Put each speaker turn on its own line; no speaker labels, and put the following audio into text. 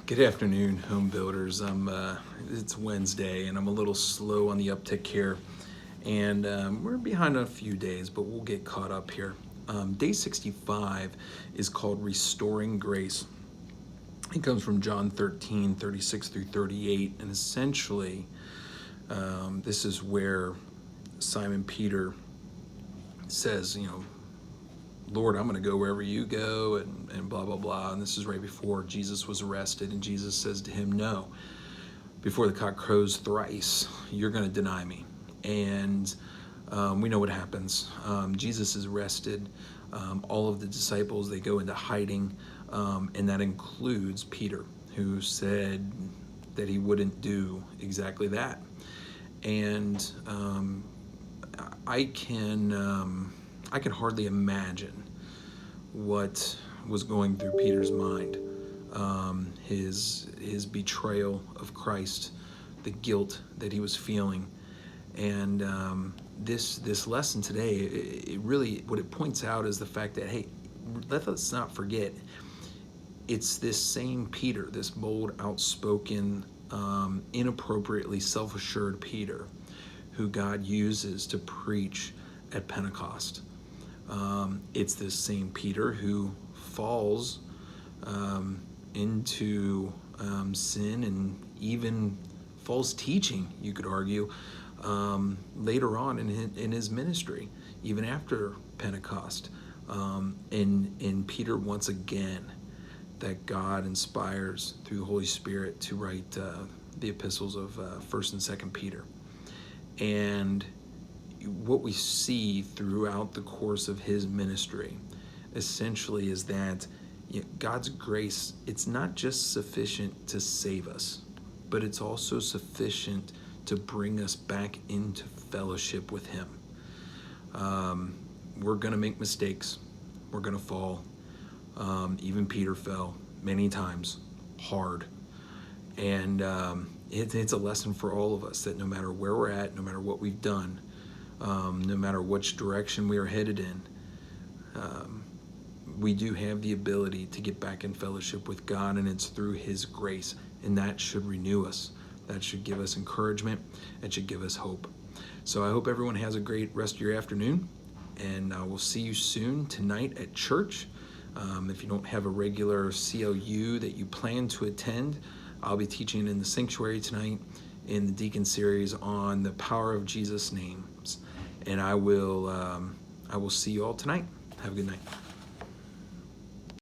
Good afternoon, home builders. It's Wednesday, and I'm a little slow on the uptick here, and we're behind on a few days, but we'll get caught up here. Day 65 is called Restoring Grace. It comes from John 13, 36 through 38, and essentially, this is where Simon Peter says, Lord, I'm going to go wherever you go, and blah, blah, blah. And this is right before Jesus was arrested. And Jesus says to him, no, before the cock crows thrice, you're going to deny me. And we know what happens. Jesus is arrested. All of the disciples, they go into hiding. And that includes Peter, who said that he wouldn't do exactly that. And I can hardly imagine what was going through Peter's mind. His betrayal of Christ, the guilt that he was feeling, and this lesson today, it really, what it points out is the fact that, hey, let us not forget, it's this same Peter, this bold, outspoken, inappropriately self-assured Peter, who God uses to preach at Pentecost. It's this same Peter who falls into sin and even false teaching, you could argue, later on in his ministry, even after Pentecost. And Peter, once again, that God inspires through the Holy Spirit to write the epistles of 1st and 2nd Peter. And what we see throughout the course of his ministry essentially is that God's grace, it's not just sufficient to save us, but it's also sufficient to bring us back into fellowship with him. We're going to make mistakes. We're going to fall. Even Peter fell many times, hard. And it's a lesson for all of us that no matter where we're at, no matter what we've done, no matter which direction we are headed in, we do have the ability to get back in fellowship with God, and it's through his grace, and that should renew us. That should give us encouragement. It should give us hope. So I hope everyone has a great rest of your afternoon, and we'll see you soon tonight at church. If you don't have a regular CLU that you plan to attend, I'll be teaching in the sanctuary tonight in the Deacon series on the power of Jesus' names. And I will see you all tonight. Have a good night.